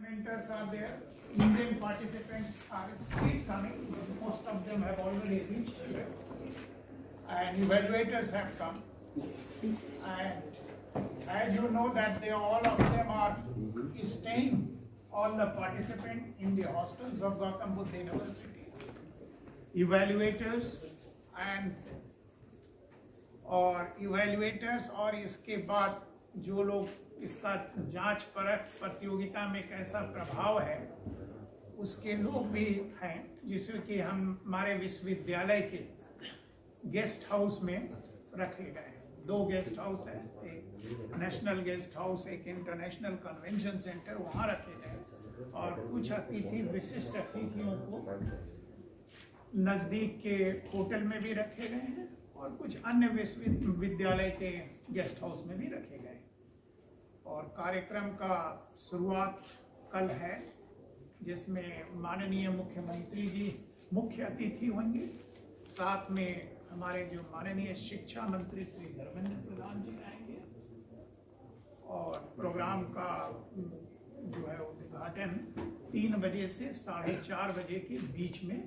Mentors are there. Indian participants are still coming. Most of them have already reached here. And evaluators have come. And as you know that all of them are staying, all the participants in the hostels of Gautam Buddha University. Evaluators और इसके बाद जो लोग इसका जांच परख प्रतियोगिता में कैसा प्रभाव है उसके लोग भी हैं, जिसमें कि हमारे विश्वविद्यालय के गेस्ट हाउस में रखे गए हैं। 2 गेस्ट हाउस है, एक नेशनल गेस्ट हाउस, एक इंटरनेशनल कन्वेंशन सेंटर, वहाँ रखे गए। और कुछ अतिथि विशिष्ट अतिथियों को नज़दीक के होटल में भी रखे गए हैं और कुछ अन्य विश्वविद्यालय के गेस्ट हाउस में भी रखे गए। और कार्यक्रम का शुरुआत कल है, जिसमें माननीय मुख्यमंत्री जी मुख्य अतिथि होंगे। साथ में हमारे जो माननीय शिक्षा मंत्री श्री धर्मेंद्र प्रधान जी आएंगे और प्रोग्राम का जो है उद्घाटन 3 बजे से 4:30 बजे के बीच में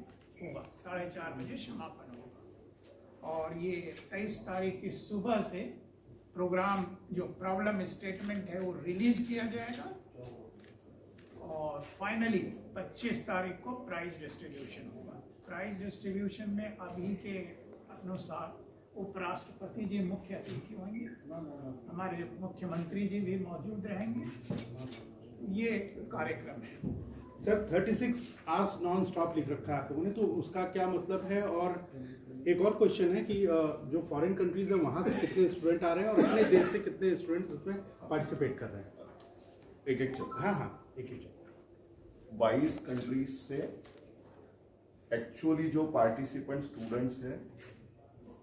होगा। 4:30 बजे समापन होगा। और ये 23 तारीख की सुबह से प्रोग्राम जो प्रॉब्लम स्टेटमेंट है वो रिलीज किया जाएगा और फाइनली 25 तारीख को प्राइज डिस्ट्रीब्यूशन होगा। प्राइज डिस्ट्रीब्यूशन में अभी के अनुसार उपराष्ट्रपति जी मुख्य अतिथि होंगे, हमारे मुख्यमंत्री जी भी मौजूद रहेंगे। ये कार्यक्रम है। सर 36 आवर्स नॉन स्टॉप लिख रखा है आप लोगों ने, तो उसका क्या मतलब है? और एक और क्वेश्चन है कि जो फॉरेन कंट्रीज है वहाँ से कितने स्टूडेंट आ रहे हैं और अपने देश से कितने स्टूडेंट्स उसमें पार्टिसिपेट कर रहे हैं? एक चल। हाँ एक 22 कंट्रीज से एक्चुअली जो पार्टिसिपेंट स्टूडेंट्स हैं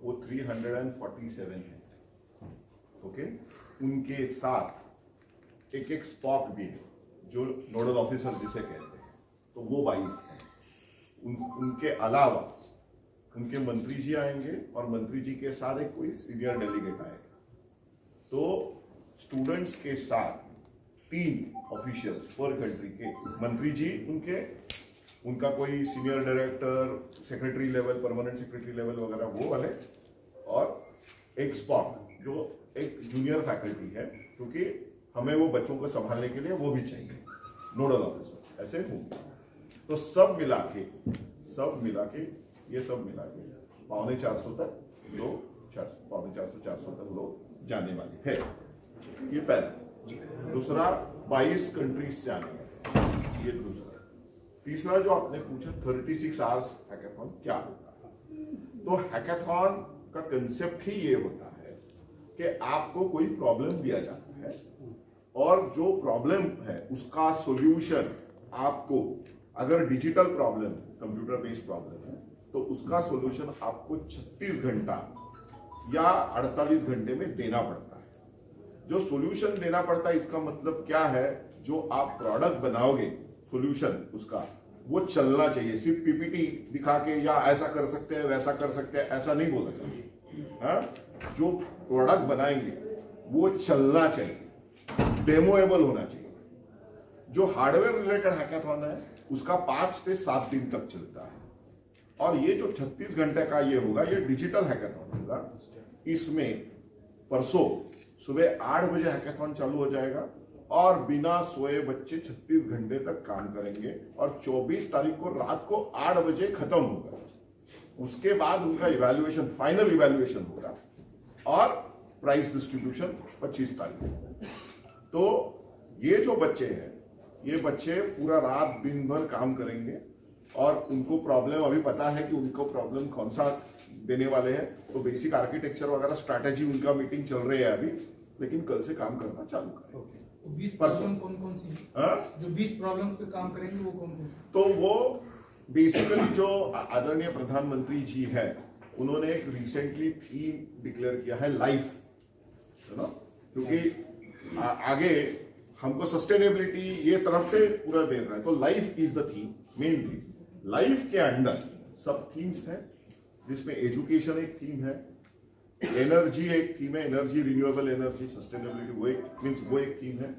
वो 347 हैं। ओके, उनके साथ एक स्पॉक भी है जो नोडल ऑफिसर जिसे कहते हैं, तो वो 22 हैं। उनके अलावा उनके मंत्री जी आएंगे और मंत्री जी के साथ एक कोई सीनियर डेलीगेट आएगा। तो स्टूडेंट्स के साथ 3 ऑफिशियल्स पर कंट्री के मंत्री जी, उनका कोई senior director, secretary level, permanent secretary level वगैरह वो वाले, और एक स्पॉक जो एक जूनियर फैकल्टी है, क्योंकि हमें वो बच्चों को संभालने के लिए वो भी चाहिए, नोडल ऑफिसर ऐसे होंगे। तो सब मिला के ये सब मिला के 350 तक लोग, 450 तक लोग जाने वाले हैं। ये पहला। दूसरा 22 कंट्रीज से आने वाले, ये दूसरा। तीसरा जो आपने पूछा 36 आवर्स हैकाथॉन क्या होता है, तो हैकाथॉन का कंसेप्ट ही ये होता है कि आपको कोई प्रॉब्लम दिया जाता है और जो प्रॉब्लम है उसका सॉल्यूशन आपको, अगर digital problem, computer based problem है, तो उसका सॉल्यूशन आपको 36 घंटा या 48 घंटे में देना पड़ता है। जो सॉल्यूशन देना पड़ता है इसका मतलब क्या है, जो आप प्रोडक्ट बनाओगे सॉल्यूशन उसका वो चलना चाहिए। सिर्फ पीपीटी दिखा के या ऐसा कर सकते हैं वैसा कर सकते हैं ऐसा नहीं बोला जाए। जो प्रोडक्ट बनाएंगे वो चलना चाहिए, डेमोएबल होना चाहिए। जो हार्डवेयर रिलेटेड हैकाथॉन है उसका 5 से 7 दिन तक चलता है। और ये जो 36 घंटे का ये होगा, ये डिजिटल हैकाथॉन होगा। इसमें परसों सुबह 8 बजे हैकाथॉन चालू हो जाएगा और बिना सोए बच्चे 36 घंटे तक काम करेंगे और 24 तारीख को रात को 8 बजे खत्म होगा। उसके बाद उनका इवैल्यूएशन, फाइनल इवैल्यूएशन होगा और प्राइज डिस्ट्रीब्यूशन 25 तारीख को। तो ये जो बच्चे हैं, ये बच्चे पूरा रात दिन भर काम करेंगे और उनको प्रॉब्लम अभी पता है कि उनको प्रॉब्लम कौन सा देने वाले हैं। तो बेसिक आर्किटेक्चर वगैरह स्ट्रैटेजी उनका मीटिंग चल रही है अभी, लेकिन कल से काम करना चालू करेंगे। 20 प्रॉब्लम कौन सी जो 20 प्रॉब्लम पे काम करेंगे वो कौन सी? तो वो बेसिकली जो आदरणीय प्रधानमंत्री जी है उन्होंने एक रिसेंटली थीम डिक्लेयर किया है, लाइफ, है ना, क्योंकि आगे हमको सस्टेनेबिलिटी ये तरफ से पूरा दे रहा है। तो life is the theme, main theme. Life के अंदर सब थीम्स है, जिसमें एजुकेशन एक थीम है, एनर्जी एक थीम है, एनर्जी, रिन्यूएबल एनर्जी, सस्टेनेबिलिटी वो एक मीन्स वो एक थीम है,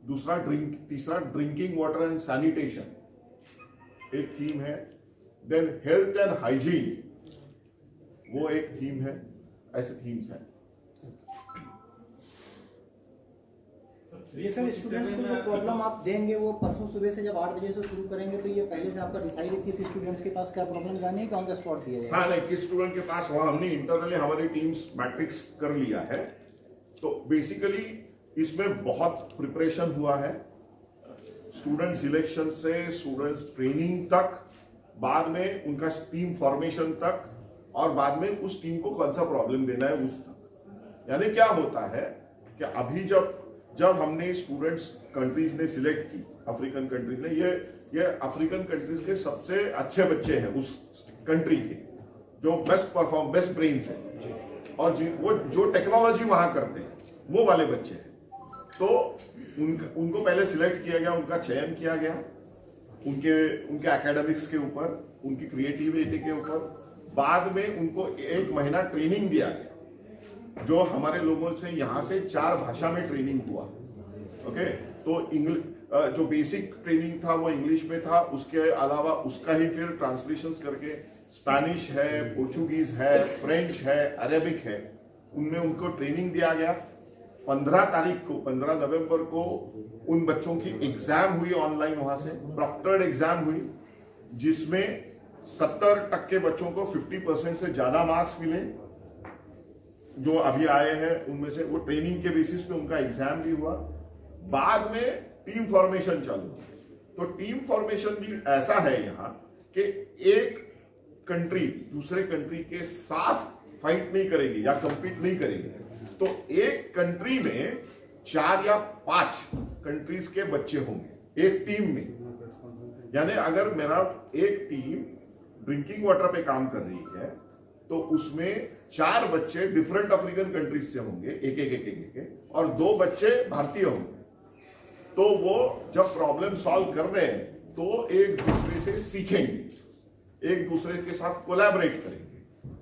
तीसरा ड्रिंकिंग वाटर एंड सैनिटेशन एक थीम है। देन हेल्थ एंड हाइजीन वो एक थीम है। ऐसे थीम्स हैं। ये सर स्टूडेंट्स को जो प्रॉब्लम आप देंगे वो परसों सुबह से जब 8 बजे से शुरू करेंगे तो ये पहले से आपका डिसाइड है किस स्टूडेंट्स के पास क्या प्रॉब्लम जानी है कि ऑन द स्पॉट दिया जाए? हाँ, नहीं, किस स्टूडेंट के पास वहां हमने इंटरनली हमारी टीम्स मैट्रिक्स कर लिया है। तो बेसिकली इसमें बहुत प्रिपरेशन हुआ है, स्टूडेंट सिलेक्शन से स्टूडेंट ट्रेनिंग तक, बाद में उनका टीम फॉर्मेशन तक, और बाद में उस टीम को कौन सा प्रॉब्लम देना है उस तक। यानी क्या होता है कि अभी जब हमने स्टूडेंट्स कंट्रीज ने सिलेक्ट की, अफ्रीकन कंट्रीज ने, ये अफ्रीकन कंट्रीज के सबसे अच्छे बच्चे हैं उस कंट्री के, जो बेस्ट ब्रेन्स हैं और वो जो टेक्नोलॉजी वहां करते हैं वो वाले बच्चे हैं। तो उनको पहले सिलेक्ट किया गया, उनका चयन किया गया उनके एकेडमिक्स के ऊपर, उनकी क्रिएटिविटी के ऊपर। बाद में उनको 1 महीना ट्रेनिंग दिया गया, जो हमारे लोगों से यहाँ से 4 भाषा में ट्रेनिंग हुआ। ओके, तो जो बेसिक ट्रेनिंग था वो इंग्लिश में था, उसके अलावा उसका ही फिर ट्रांसलेशन करके स्पेनिश है, पोर्चुगीज है, फ्रेंच है, अरेबिक है, उनमें उनको ट्रेनिंग दिया गया। 15 नवंबर को उन बच्चों की एग्जाम हुई ऑनलाइन, वहां से प्रॉक्टर्ड एग्जाम हुई, जिसमें 70% बच्चों को 50% से ज्यादा मार्क्स मिले। जो अभी आए हैं उनमें से वो ट्रेनिंग के बेसिस पे उनका एग्जाम भी हुआ। बाद में टीम फॉर्मेशन चालू। तो टीम फॉर्मेशन भी ऐसा है यहाँ कि एक कंट्री दूसरे कंट्री के साथ फाइट नहीं करेगी या कंपीट नहीं करेगी। तो एक कंट्री में 4 या 5 कंट्रीज के बच्चे होंगे एक टीम में। यानी अगर मेरा एक टीम ड्रिंकिंग वाटर पे काम कर रही है तो उसमें 4 बच्चे डिफरेंट अफ्रीकन कंट्रीज से होंगे, एक, और 2 बच्चे भारतीय होंगे। तो वो जब प्रॉब्लम सॉल्व कर रहे हैं तो एक दूसरे से सीखेंगे, एक दूसरे के साथ कोलैबोरेट करेंगे।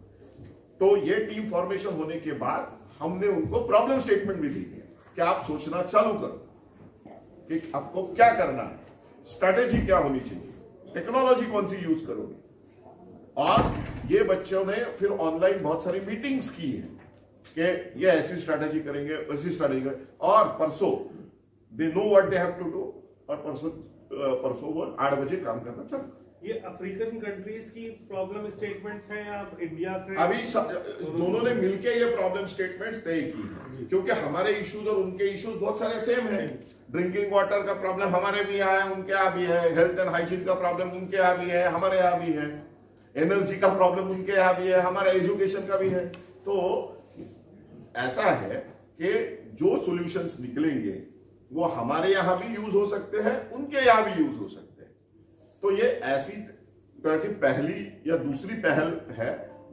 तो ये टीम फॉर्मेशन होने के बाद हमने उनको प्रॉब्लम स्टेटमेंट भी दी है कि आप सोचना चालू करो कि आपको क्या करना है, स्ट्रैटेजी क्या होनी चाहिए, टेक्नोलॉजी कौन सी यूज करोगे। और ये बच्चों ने फिर ऑनलाइन बहुत सारी मीटिंग्स की है कि ये ऐसी स्ट्रैटेजी करेंगे, वैसी स्ट्रैटेजी करेंगे, और परसों they know what they have to do, और परसों वो 8 बजे काम करना चालू। ये अफ्रीकन कंट्रीज की प्रॉब्लम स्टेटमेंट्स हैं या इंडिया के? अभी दोनों ने मिलके ये प्रॉब्लम स्टेटमेंट्स तय की है, क्योंकि हमारे इश्यूज और उनके इश्यूज बहुत सारे सेम हैं। ड्रिंकिंग वाटर का प्रॉब्लम हमारे भी यहाँ है, उनके यहाँ भी है। हेल्थ एंड हाइजीन का प्रॉब्लम उनके यहाँ भी है, हमारे यहाँ भी है। एनर्जी का प्रॉब्लम उनके यहाँ भी है, हमारे एजुकेशन का भी है। तो ऐसा है कि जो सॉल्यूशंस निकलेंगे वो हमारे यहाँ भी यूज हो सकते हैं, उनके यहाँ भी यूज हो सकते हैं। तो ये ऐसी तरह की पहली या दूसरी पहल है,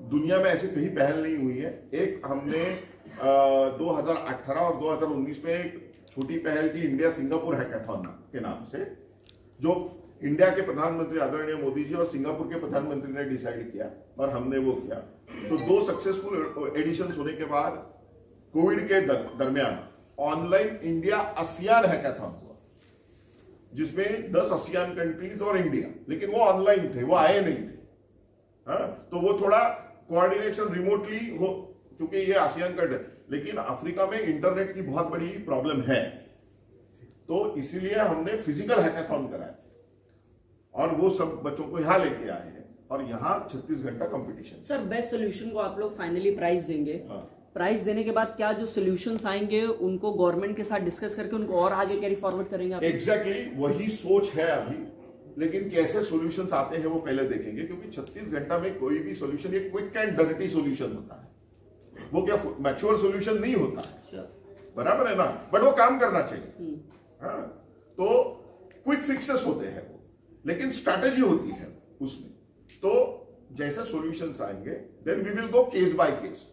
दुनिया में ऐसी कहीं पहल नहीं हुई है। एक हमने 2018 और 2019 में एक छोटी पहल की, इंडिया सिंगापुर हैकाथॉन के नाम से, जो इंडिया के प्रधानमंत्री आदरणीय मोदी जी और सिंगापुर के प्रधानमंत्री ने डिसाइड किया और हमने वो किया। तो 2 सक्सेसफुल एडिशन होने के बाद कोविड के दरमियान ऑनलाइन इंडिया आसियान हैकाथॉन हुआ, जिसमें 10 आसियान कंट्रीज और इंडिया, लेकिन वो ऑनलाइन थे, वो आए नहीं थे। हाँ, तो वो थोड़ा कोऑर्डिनेशन रिमोटली हो, क्योंकि ये आसियान कंट्री, लेकिन अफ्रीका में इंटरनेट की बहुत बड़ी प्रॉब्लम है। तो इसीलिए हमने फिजिकल हैकाथॉन कराया और वो सब बच्चों को यहां लेके आए हैं, और यहाँ 36 घंटा कंपटीशन। सर, बेस्ट सोल्यूशन को आप लोग फाइनली प्राइज देंगे। हाँ। प्राइज देने के बाद क्या जो सोल्यूशंस आएंगे उनको गवर्नमेंट के साथ डिस्कस करके उनको और आगे कैरी फॉरवर्ड करेंगे आप? एग्जैक्टली वही सोच है अभी, लेकिन कैसे सॉल्यूशंस आते हैं वो पहले देखेंगे, क्योंकि 36 घंटा में कोई भी सॉल्यूशन, ये क्विक एंड डर्टी सॉल्यूशन होता है, वो क्या मैच्योर सॉल्यूशन नहीं होता है। बराबर है ना, बट वो काम करना चाहिए। हाँ, तो क्विक फिक्सेस होते हैं वो, लेकिन स्ट्रैटेजी होती है उसमें। तो जैसे सॉल्यूशंस आएंगे then we will go case by case.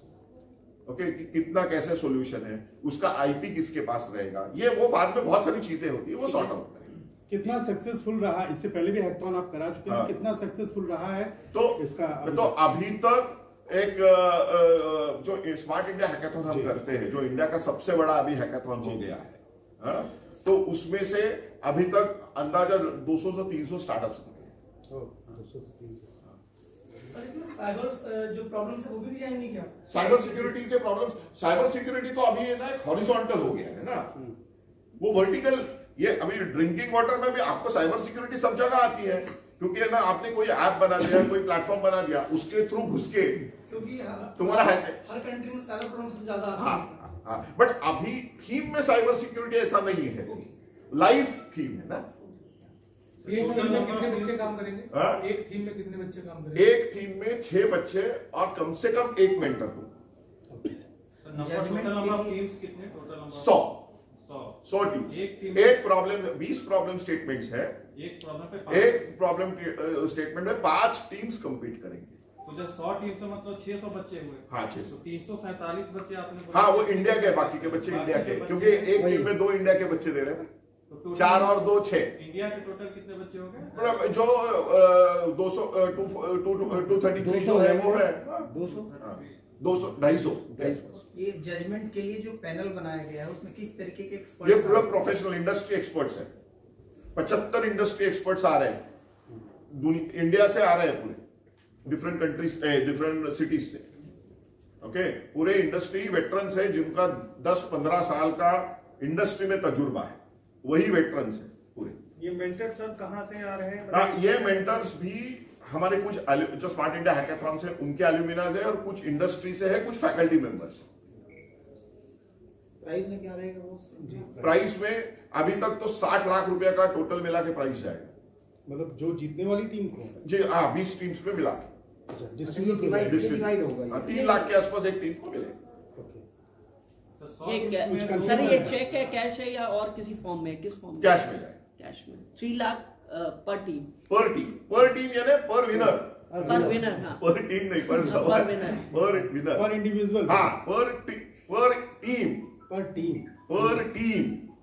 Okay, कितना कैसे सॉल्यूशन है, उसका आईपी किसके पास रहेगा, ये वो बाद में बहुत सारी चीजें होती है, वो सॉर्ट आउट करेंगे। कितना सक्सेसफुल रहा, इससे पहले भी हैकाथॉन आप करा चुके हैं, हाँ। कितना सक्सेसफुल रहा है तो इसका? तो अभी तक एक जो स्मार्ट इंडिया हैकाथॉन हम करते हैं, जो इंडिया का सबसे बड़ा अभी हैकाथॉन हो गया है, हाँ, तो उसमें से अभी तक अंदाजा 200 से 300 स्टार्टअप्स निकले। सर इसमें साइबर जो प्रॉब्लम्स है वो भी जाएंगे क्या? साइबर सिक्योरिटी के प्रॉब्लम्स, साइबर सिक्योरिटी तो अभी है ना हॉरिजॉन्टल हो गया है ना, वो वर्टिकल, ये अभी ड्रिंकिंग वाटर में भी आपको साइबर सिक्योरिटी सब जगह आती है, क्योंकि है ना आपने कोई ऐप बना दिया, कोई प्लेटफॉर्म बना दिया, उसके थ्रू घुस के क्योंकि तुम्हारा है हर कंट्री में साइबर प्रॉब्लम्स ज्यादा आती हाँ हैं। हाँ, बट अभी थीम में साइबर सिक्योरिटी ऐसा नहीं है, लाइव थीम है ना। एक टीम में कितने बच्चे काम करेंगे? हाँ? एक टीम में कितने बच्चे काम करेंगे? एक टीम में 6 बच्चे और कम से कम एक मेंटर को। सौ 100 टीम, एक प्रॉब्लम, 20 प्रॉब्लम स्टेटमेंट्स है, एक प्रॉब्लम स्टेटमेंट में 5 टीम्स कंपीट करेंगे। तो जब 100 टीम से मतलब 600 बच्चे हुए। हाँ 600, 347 बच्चे आपने। हाँ वो इंडिया के, बाकी के बच्चे इंडिया के, क्योंकि एक टीम में 2 इंडिया के बच्चे दे रहे हैं, तो 4 और 2 6। इंडिया के टोटल कितने बच्चे हो गए? जो 233 जो है वो है 200 250। ये जजमेंट के लिए जो पैनल बनाया गया है उसमें किस तरीके के ये एक्सपर्ट्स पूरा प्रोफेशनल इंडस्ट्री एक्सपर्ट्स है, 75 इंडस्ट्री एक्सपर्ट्स आ रहे हैं, इंडिया से आ रहे हैं, पूरे डिफरेंट कंट्रीज, डिफरेंट सिटीज से। ओके, पूरे इंडस्ट्री वेटरन्स है जिनका 10-15 साल का इंडस्ट्री में तजुर्बा है, वही वेटरन्स है पूरे। ये मेंटर सब कहां से आ रहे हैं? हाँ, ये मेंटर्स भी हमारे कुछ जो स्मार्ट इंडिया हैकाथॉन से उनके एल्यूमिनाज है, और कुछ इंडस्ट्री से है, कुछ फैकल्टी मेंबर्स है। प्राइस में क्या रहेगा वो? प्राइस में अभी तक तो 60 लाख रुपए का टोटल मिला के प्राइस जाएगा, मतलब जो जीतने वाली टीम को जी हाँ 20 टीम्स में मिला के डिवाइड होगा ये। 3 लाख के आसपास एक टीम को मिलेगा। सर ये चेक है, कैश है या और किसी फॉर्म में? किस फॉर्म में? कैश में जाएगा, कैश में 3 लाख पर टीम यानी पर विनर, पर विनर। हाँ, पर टीम नहीं, पर पर विनर, पर विनर, पर इंडिविजुअल, हाँ पर टीम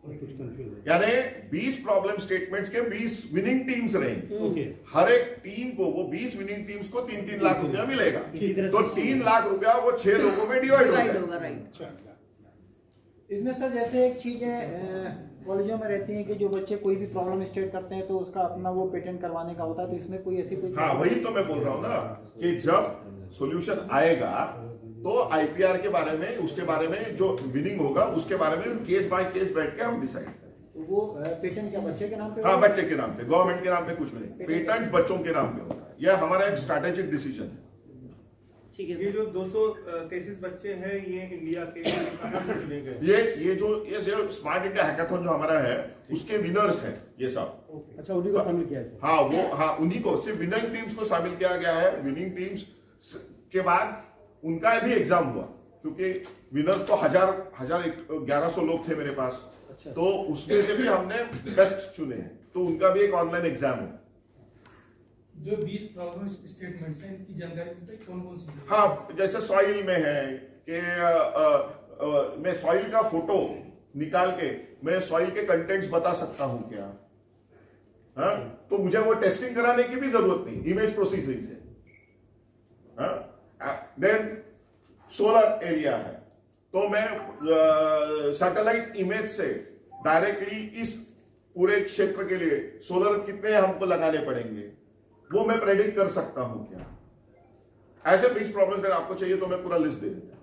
कुछ कंफ्यूज है। यानी 20 प्रॉब्लम स्टेटमेंट्स के 20 विनिंग टीम्स रहेंगे। ओके, हर एक टीम को, वो 20 विनिंग टीम्स को 3-3 लाख रुपया मिलेगा, इसी तरह तो से 3 लाख रुपया वो 6 लोगों में डिवाइड होगा। राइट। इसमें सर जैसे एक चीज है, कॉलेजों में रहती है कि जो बच्चे कोई भी प्रॉब्लम स्टेट करते हैं तो उसका अपना वो पेटेंट करवाने का होता है, तो इसमें कोई ऐसी कोई? हाँ वही तो मैं बोल रहा हूँ ना, कि जब सॉल्यूशन आएगा तो आईपीआर के बारे में, उसके बारे में जो विनिंग होगा उसके बारे में केस बाय केस बैठ के हम डिसाइड करें। तो वो पेटेंट क्या बच्चे के नाम पे? हाँ बच्चे के नाम पे, गवर्नमेंट के नाम पे कुछ नहीं, पेटेंट बच्चों के नाम पे होता है। यह हमारा एक स्ट्रैटेजिक डिसीजन है। ठीक है ये सर। जो 233 बच्चे हैं ये इंडिया के कहां से चुने गए? ये जो स्मार्ट इंडिया हैकाथॉन जो हमारा है उसके विनर्स हैं ये सब। अच्छा, उन्हीं को शामिल किया है? हाँ उन्हीं को, सिर्फ विनिंग टीम्स को शामिल किया गया है। विनिंग टीम्स के बाद उनका भी एग्जाम हुआ, क्योंकि विनर्स तो 1100 लोग थे मेरे पास। अच्छा। तो उसमें से भी हमने बेस्ट चुने हैं, तो उनका भी एक ऑनलाइन एग्जाम है। जो 20 प्रॉब्लम स्टेटमेंट्स हैं इनकी जानकारी बताइए कौन कौन सी है? हाँ, जैसे सॉइल में है कि मैं सॉइल का फोटो निकाल के मैं सॉइल के कंटेंट्स बता सकता हूं क्या? हाँ, तो मुझे वो टेस्टिंग कराने की भी जरूरत नहीं, इमेज प्रोसेसिंग से। देन सोलर एरिया है, तो मैं सैटेलाइट इमेज से डायरेक्टली इस पूरे क्षेत्र के लिए सोलर कितने हमको लगाने पड़ेंगे वो मैं प्रेडिक्ट कर सकता हूं क्या? ऐसे 20 प्रॉब्लम्स अगर आपको चाहिए तो मैं पूरा लिस्ट दे दूंगा।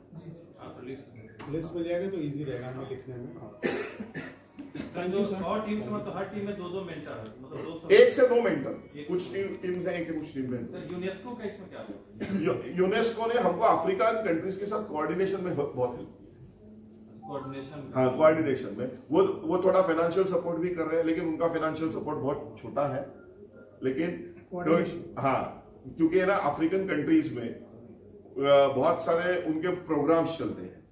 लिस्ट मिल जाएगा तो इजी रहेगा हमें लिखने में। जो 100 टीम से मतलब हर टीम में 2-2 मेंटर है, मतलब 200 1 से 2 मेंटर, कुछ टीम्स हैं कुछ टीम में। सर यूनेस्को का इसमें क्या है? यूनेस्को ने हमको अफ्रीकन कंट्रीज के साथ कोऑर्डिनेशन में बहुत हेल्प की। कोऑर्डिनेशन, हाँ कोऑर्डिनेशन में वो थोड़ा फाइनेंशियल सपोर्ट भी कर रहे हैं, लेकिन उनका फाइनेंशियल सपोर्ट बहुत छोटा है। लेकिन हाँ, क्योंकि ना अफ्रीकन कंट्रीज में बहुत सारे उनके प्रोग्राम्स चलते हैं,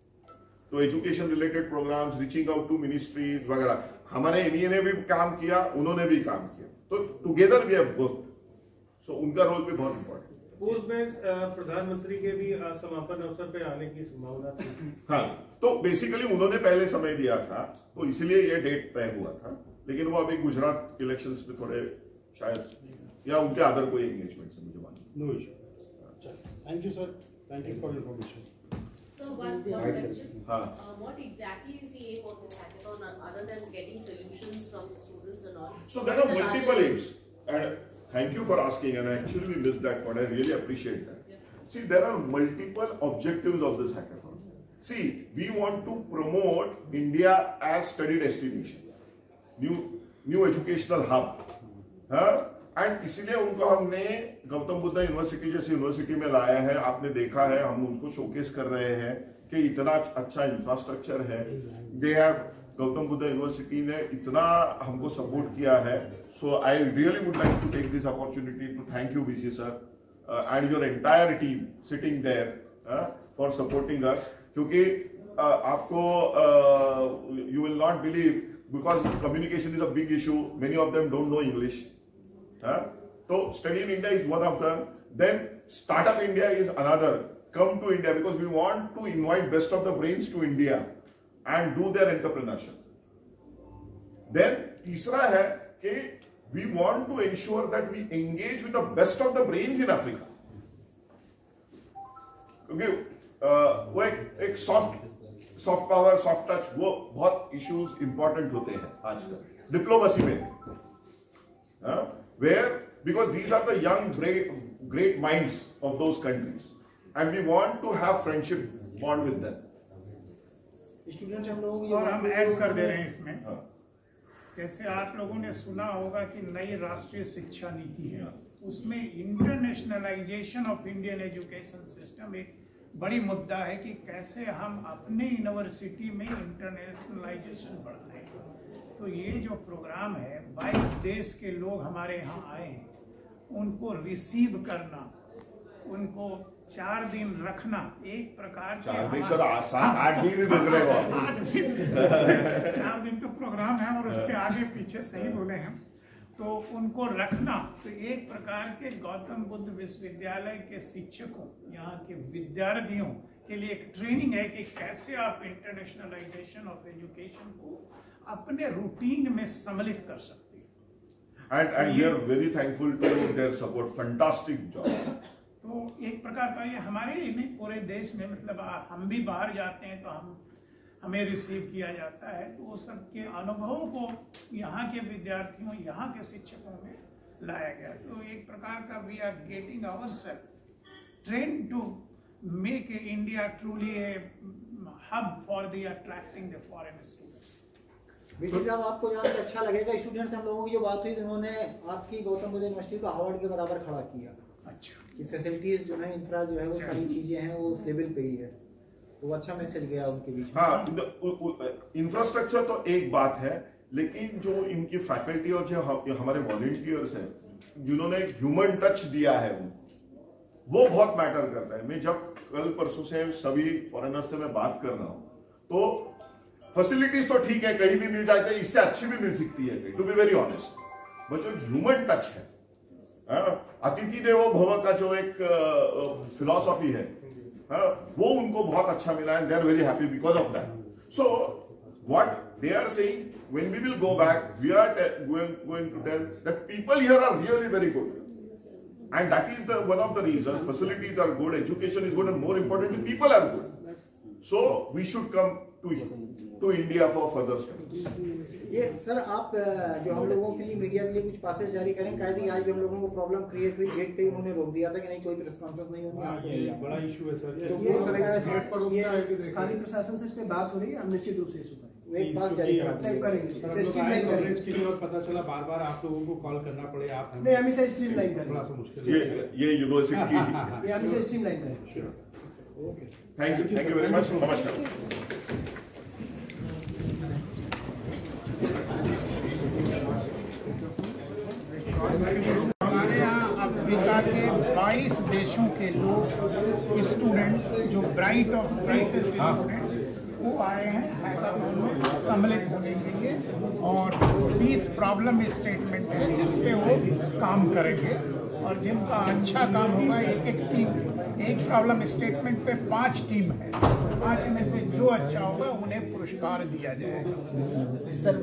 तो education related programmes, reaching out to ministries वगैरह, हमारे एनईए ने भी काम किया, उन्होंने भी काम किया, तो टुगेदर वी हैव वर्कड, सो उनका रोल भी बहुत इंपॉर्टेंट है। पूर्व में प्रधानमंत्री के भी समापन अवसर पे आने की संभावना थी। हाँ, तो बेसिकली उन्होंने पहले समय दिया था, तो इसलिए ये डेट तय हुआ था, लेकिन वो अभी गुजरात इलेक्शंस में थोड़े शायद, या उनके अदर कोई एंगेजमेंट से मुझे मालूम। No issue. Thank you sir, thank you for information. one question. What exactly is the aim of this hackathon other than getting solutions from the students and all? So there are multiple aims, and thank you for asking, and actually we missed that point. I really appreciate that. Yeah. See, there are multiple objectives of this hackathon. See, we want to promote India as study destination, new educational hub, and इसीलिए उनको हमने Gautam Buddha university जैसी university में लाया है. आपने देखा है, हम उनको शोकेस कर रहे हैं कि इतना अच्छा इंफ्रास्ट्रक्चर है. They have, Gautam Buddha university ने इतना हमको सपोर्ट किया है. So I really would like to take this opportunity to thank you VC sir and your entire team sitting there for supporting us. क्योंकि आपको you will not believe, because communication is a big issue. Many of them don't know English. So Study in India is one of them. Then Startup India is another. Come to India, because we want to invite best of the brains to India and do their entrepreneurship. Then तीसरा है कि we want to ensure that we engage with the best of the brains in Africa. क्योंकि वो एक soft power, soft touch, वो बहुत issues important होते हैं आजकल डिप्लोमेसी में. Where, because these are the young great minds of those countries, and we want to have friendship bond with them. Students हम लोगों की, और हम ऐड कर दे रहे हैं इसमें, जैसे आप लोगों ने सुना होगा कि नई राष्ट्रीय शिक्षा नीति है, उसमें internationalisation of Indian education system एक बड़ी मुद्दा है कि कैसे हम अपने यूनिवर्सिटी में इंटरनेशनलाइजेशन बढ़ाएं. तो ये जो प्रोग्राम है, 22 देश के लोग हमारे यहाँ आए हैं, उनको रिसीव करना, उनको 4 दिन रखना, एक प्रकार के 4 दिन सर 8 दिन रख रहे हो. 4 दिन तो प्रोग्राम है और उसके आगे पीछे सही बोले हैं. तो उनको रखना, तो एक प्रकार के गौतम बुद्ध विश्वविद्यालय के शिक्षकों, यहाँ के विद्यार्थियों के लिए एक ट्रेनिंग है कि कैसे आप इंटरनेशनलाइजेशन ऑफ एजुकेशन को अपने रूटीन में सम्मिलित कर सकते हैं. And we are very thankful to their support. Fantastic job. तो एक प्रकार का ये हमारे ही नहीं, पूरे देश में, मतलब हम भी बाहर जाते हैं तो हमें रिसीव किया जाता है. तो वो सबके अनुभवों को यहाँ के विद्यार्थियों, यहाँ के शिक्षकों में लाया गया. तो एक प्रकार का we are getting ourselves train to make India truly a hub for the attracting the foreign students. Vijay साहब, आपको जान के अच्छा लगेगा, स्टूडेंट्स हम लोगों की जो बात हुई, उन्होंने आपकी गौतम बुद्ध यूनिवर्सिटी को हार्वर्ड के बराबर खड़ा किया. अच्छा, कि फैसिलिटीज जो है, इंफ्रा जो है, वो सारी चीजें हैं, वो उस लेवल पे ही है. तो अच्छा मैसेज गया उनके बीच में. हाँ, इंफ्रास्ट्रक्चर तो एक बात है, लेकिन जो इनकी फैकल्टी और जो हमारे वॉलंटियर्स हैं, जिन्होंने ह्यूमन टच दिया है, वो बहुत मैटर करता है. मैं जब कल परसों से सभी फॉरेनर्स से मैं बात कर रहा हूँ, तो फैसिलिटीज तो ठीक है, कहीं भी मिल जाते हैं, इससे अच्छी भी मिल सकती है, to be very honest. But जो ह्यूमन टच है, अतिथि देवो भव का जो एक फिलॉसफी है, वो उनको बहुत अच्छा मिला है. They are very happy because of that. So what they are saying, when we will go back, we are going to tell that people here are really very good. And that is one of the reasons. Facilities are good, education is good, and more importantly, people are good. So we should come to India for further studies. ये sir, आप जो हम लोगों के लिए, media के लिए कुछ पासेस जारी करें. कहा कि आज हम लोगों को प्रॉब्लम क्रिएट हुई, गेट पे उन्होंने रोक दिया था कि नहीं, कोई प्रेस कॉन्फ्रेंस नहीं होगी. ये बड़ा इशू है सर. तो ये स्थानीय प्रशासन से इस पे बात हो रही है, हम निश्चित रूप से इस पर एक बात जारी करेंगे. पता चला बार आप लोगों को कॉल करना पड़े, आप नहीं, हम इसे स्ट्रीमलाइन करेंगे. थोड़ा सा मुश्किल ये यूनिवर्सिटी ये हम इसे स्ट्रीमलाइन करेंगे. Okay, thank you very much. नमस्कार. हमारे यहाँ अफ्रीका के 22 देशों के लोग, स्टूडेंट्स जो ब्राइटेस्ट स्टूडेंट, वो आए हैं हैकाथॉन में सम्मिलित होने के लिए. और 20 प्रॉब्लम स्टेटमेंट है जिस पे वो काम करेंगे, और जिनका अच्छा काम होगा, एक प्रॉब्लम स्टेटमेंट पे 5 टीम है. 5 में से जो अच्छा होगा उन्हें पुरस्कार दिया जाएगा. सर,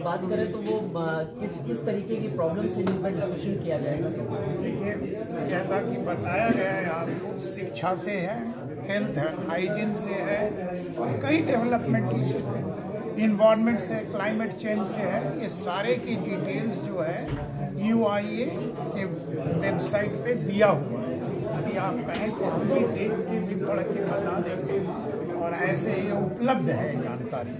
बात करें तो वो किस तरीके की प्रॉब्लम से इस पर डिस्कशन किया जाएगा? देखिए, जैसा कि बताया गया है, आपको शिक्षा से है, हेल्थ एंड हाइजीन से है, और कई डेवलपमेंट इशू है, इन्वायरमेंट से, क्लाइमेट चेंज से है। ये सारे की डिटेल्स जो है UIA के वेबसाइट पे दिया हुआ है। यदि आप कहें तो हम भी देख के भी पढ़ के बता देंगे, और ऐसे ये उपलब्ध है जानकारी।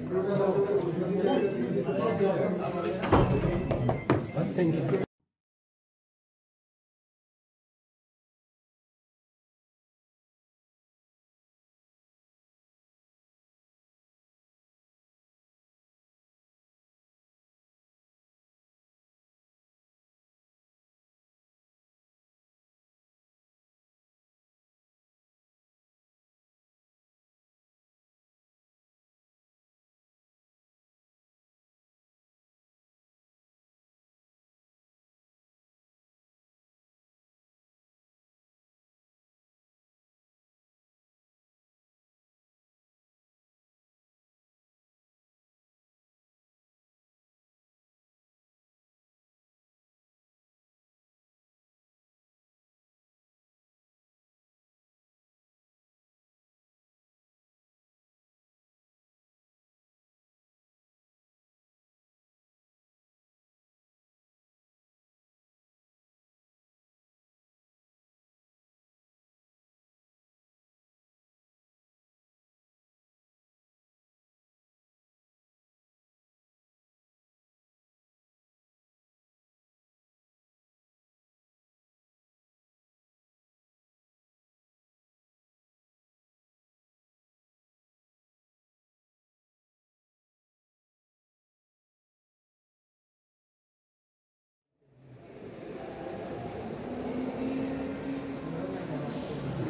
Thank you.